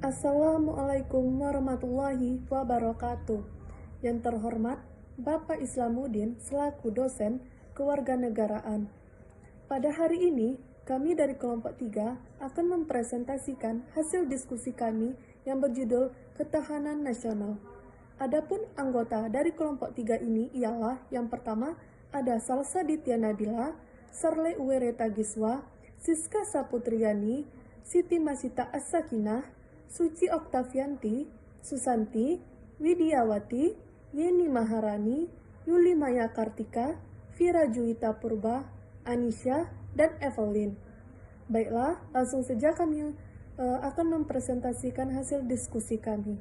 Assalamualaikum warahmatullahi wabarakatuh. Yang terhormat Bapak Islamuddin selaku dosen kewarganegaraan. Pada hari ini, kami dari kelompok 3 akan mempresentasikan hasil diskusi kami yang berjudul Ketahanan Nasional. Adapun anggota dari kelompok 3 ini ialah yang pertama ada Salsa Ditya Nabila, Sarle Uwereta Giswa, Siska Saputriani, Siti Masita As-Sakinah, Suci Oktavianti, Susanti, Widiawati, Yeni Maharani, Yuli Maya Kartika, Vira Juwita Purba, Anisha, dan Evelyn. Baiklah, langsung saja kami akan mempresentasikan hasil diskusi kami.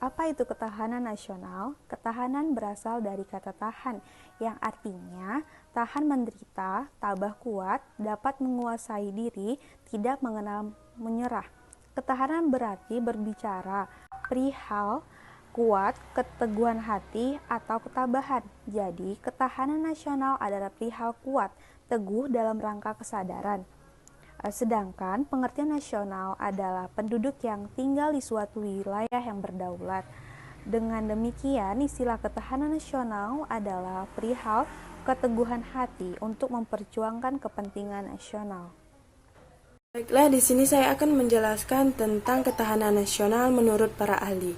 Apa itu ketahanan nasional? Ketahanan berasal dari kata tahan, yang artinya tahan menderita, tabah kuat, dapat menguasai diri, tidak mengenal menyerah. Ketahanan berarti berbicara perihal kuat, keteguhan hati, atau ketabahan. Jadi, ketahanan nasional adalah perihal kuat, teguh dalam rangka kesadaran. Sedangkan pengertian nasional adalah penduduk yang tinggal di suatu wilayah yang berdaulat. Dengan demikian, istilah ketahanan nasional adalah perihal keteguhan hati untuk memperjuangkan kepentingan nasional. Baiklah, di sini saya akan menjelaskan tentang ketahanan nasional menurut para ahli.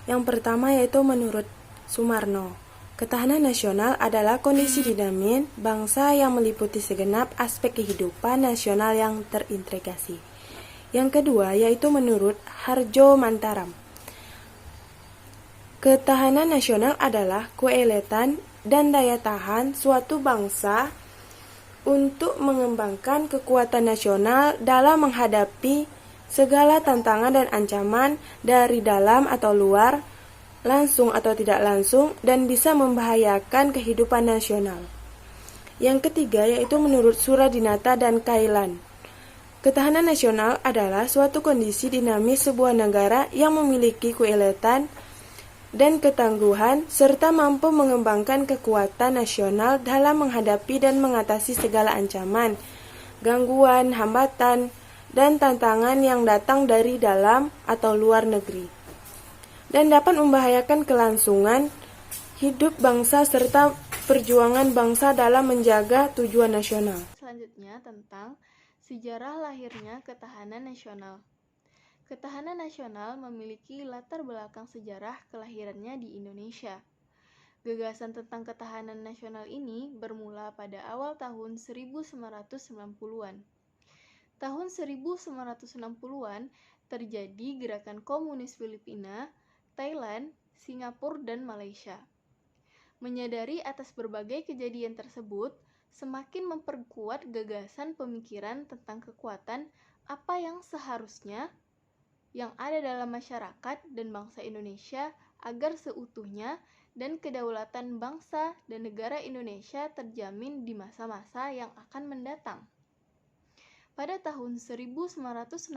Yang pertama yaitu menurut Sumarno. Ketahanan nasional adalah kondisi dinamis bangsa yang meliputi segenap aspek kehidupan nasional yang terintegrasi. Yang kedua yaitu menurut Harjo Mantaram. Ketahanan nasional adalah keelatan dan daya tahan suatu bangsa untuk mengembangkan kekuatan nasional dalam menghadapi segala tantangan dan ancaman dari dalam atau luar, langsung atau tidak langsung, dan bisa membahayakan kehidupan nasional. Yang ketiga yaitu menurut Suradinata dan Kailan. Ketahanan nasional adalah suatu kondisi dinamis sebuah negara yang memiliki keelatan dan ketangguhan serta mampu mengembangkan kekuatan nasional dalam menghadapi dan mengatasi segala ancaman, gangguan, hambatan, dan tantangan yang datang dari dalam atau luar negeri, dan dapat membahayakan kelangsungan hidup bangsa serta perjuangan bangsa dalam menjaga tujuan nasional. Selanjutnya tentang sejarah lahirnya ketahanan nasional. Ketahanan nasional memiliki latar belakang sejarah kelahirannya di Indonesia. Gagasan tentang ketahanan nasional ini bermula pada awal tahun 1990-an. Tahun 1960-an terjadi gerakan komunis Filipina, Thailand, Singapura, dan Malaysia. Menyadari atas berbagai kejadian tersebut, semakin memperkuat gagasan pemikiran tentang kekuatan apa yang seharusnya yang ada dalam masyarakat dan bangsa Indonesia agar seutuhnya dan kedaulatan bangsa dan negara Indonesia terjamin di masa-masa yang akan mendatang. Pada tahun 1969,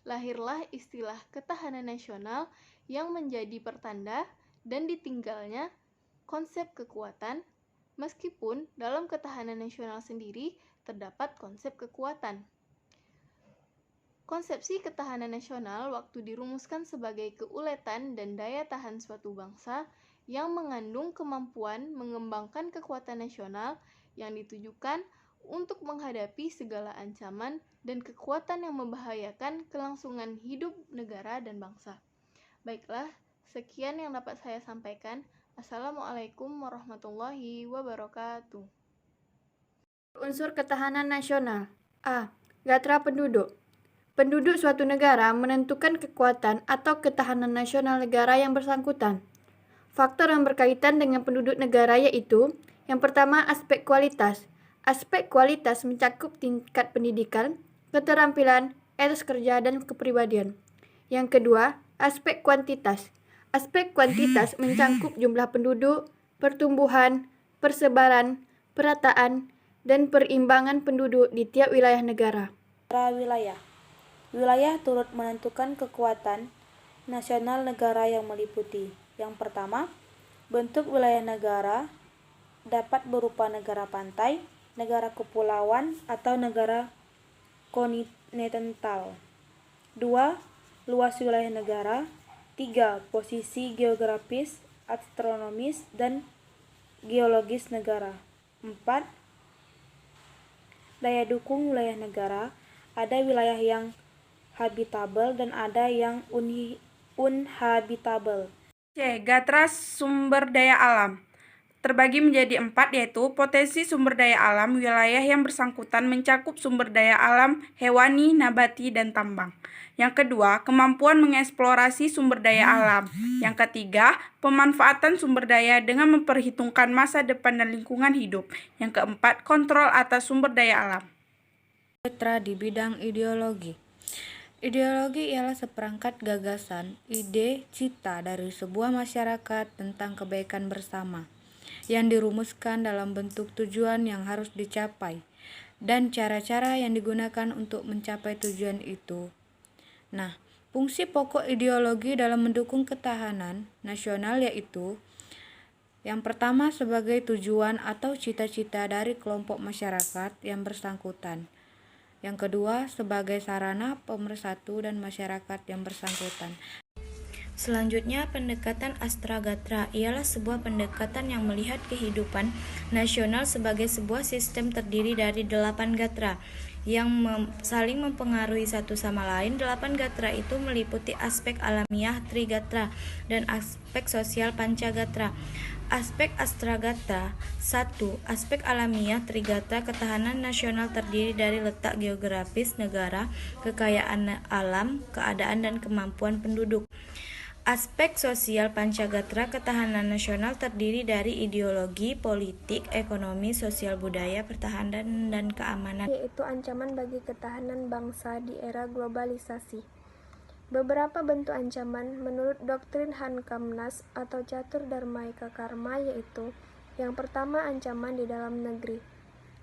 lahirlah istilah ketahanan nasional yang menjadi pertanda dan ditinggalnya konsep kekuatan, meskipun dalam ketahanan nasional sendiri terdapat konsep kekuatan. Konsepsi ketahanan nasional waktu dirumuskan sebagai keuletan dan daya tahan suatu bangsa yang mengandung kemampuan mengembangkan kekuatan nasional yang ditujukan untuk menghadapi segala ancaman dan kekuatan yang membahayakan kelangsungan hidup negara dan bangsa. Baiklah, sekian yang dapat saya sampaikan. Assalamualaikum warahmatullahi wabarakatuh. Unsur ketahanan nasional. A. Gatra penduduk. Penduduk suatu negara menentukan kekuatan atau ketahanan nasional negara yang bersangkutan. Faktor yang berkaitan dengan penduduk negara yaitu: yang pertama, aspek kualitas. Aspek kualitas mencakup tingkat pendidikan, keterampilan, etos kerja, dan kepribadian. Yang kedua, aspek kuantitas. Aspek kuantitas mencakup jumlah penduduk, pertumbuhan, persebaran, perataan, dan perimbangan penduduk di tiap wilayah negara. Wilayah. Wilayah turut menentukan kekuatan nasional negara yang meliputi: yang pertama, bentuk wilayah negara dapat berupa negara pantai, negara kepulauan, atau negara kontinental. 2. Luas wilayah negara. 3. Posisi geografis, astronomis, dan geologis negara. 4. Daya dukung wilayah negara. Ada wilayah yang habitable dan ada yang unhabitable. C. Gatra sumber daya alam. Terbagi menjadi 4, yaitu potensi sumber daya alam. Wilayah yang bersangkutan mencakup sumber daya alam hewani, nabati, dan tambang. Yang kedua, kemampuan mengeksplorasi sumber daya alam. Yang ketiga, pemanfaatan sumber daya dengan memperhitungkan masa depan dan lingkungan hidup. Yang keempat, kontrol atas sumber daya alam. Gatra di bidang ideologi. Ideologi ialah seperangkat gagasan, ide, cita dari sebuah masyarakat tentang kebaikan bersama, yang dirumuskan dalam bentuk tujuan yang harus dicapai, dan cara-cara yang digunakan untuk mencapai tujuan itu. Nah, fungsi pokok ideologi dalam mendukung ketahanan nasional yaitu: yang pertama, sebagai tujuan atau cita-cita dari kelompok masyarakat yang bersangkutan. Yang kedua, sebagai sarana pemersatu dan masyarakat yang bersangkutan. Selanjutnya, pendekatan Astragatra ialah sebuah pendekatan yang melihat kehidupan nasional sebagai sebuah sistem terdiri dari 8 gatra yang saling mempengaruhi satu sama lain. 8 gatra itu meliputi aspek alamiah Trigatra dan aspek sosial Pancagatra. Aspek Astragatra. 1. Aspek alamiah Trigatra. Ketahanan nasional terdiri dari letak geografis negara, kekayaan alam, keadaan dan kemampuan penduduk. Aspek sosial Pancagatra. Ketahanan nasional terdiri dari ideologi, politik, ekonomi, sosial budaya, pertahanan, dan keamanan, yaitu ancaman bagi ketahanan bangsa di era globalisasi. Beberapa bentuk ancaman menurut doktrin Hamkamnas atau Catur Dharmaika Karma yaitu: yang pertama, ancaman di dalam negeri.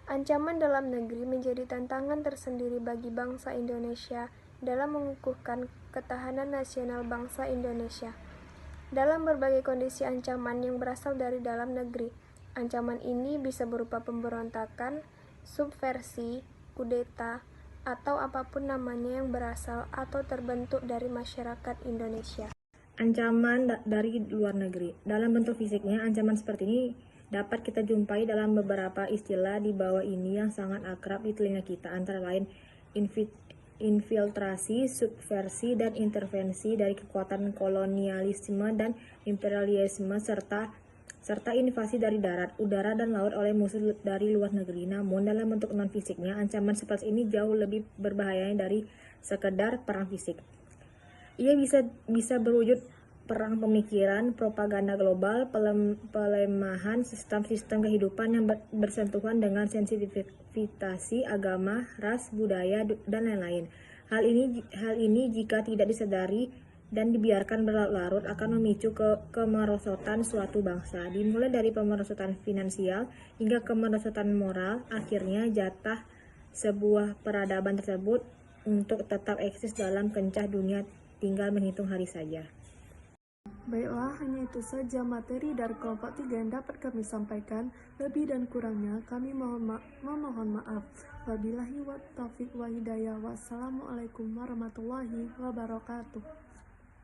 Ancaman dalam negeri menjadi tantangan tersendiri bagi bangsa Indonesia dalam mengukuhkan ketahanan nasional bangsa Indonesia. Dalam berbagai kondisi ancaman yang berasal dari dalam negeri, ancaman ini bisa berupa pemberontakan, subversi, kudeta, atau apapun namanya yang berasal atau terbentuk dari masyarakat Indonesia. Ancaman dari luar negeri. Dalam bentuk fisiknya, ancaman seperti ini dapat kita jumpai dalam beberapa istilah di bawah ini yang sangat akrab di telinga kita, antara lain infiltrasi, subversi, dan intervensi dari kekuatan kolonialisme dan imperialisme, serta invasi dari darat, udara, dan laut oleh musuh dari luar negeri. Namun dalam bentuk non-fisiknya, ancaman seperti ini jauh lebih berbahaya dari sekedar perang fisik. Ia bisa berwujud perang pemikiran, propaganda global, pelemahan sistem kehidupan yang bersentuhan dengan sensitivitas agama, ras, budaya, dan lain-lain. Hal ini jika tidak disadari dan dibiarkan berlarut-larut akan memicu kemerosotan suatu bangsa, dimulai dari kemerosotan finansial hingga kemerosotan moral. Akhirnya jatah sebuah peradaban tersebut untuk tetap eksis dalam kancah dunia tinggal menghitung hari saja. Baiklah, hanya itu saja materi dari kelompok 3 yang dapat kami sampaikan. Lebih dan kurangnya kami memohon maaf. Wabillahi wa taufiq wa hidayah. Wassalamualaikum warahmatullahi wabarakatuh.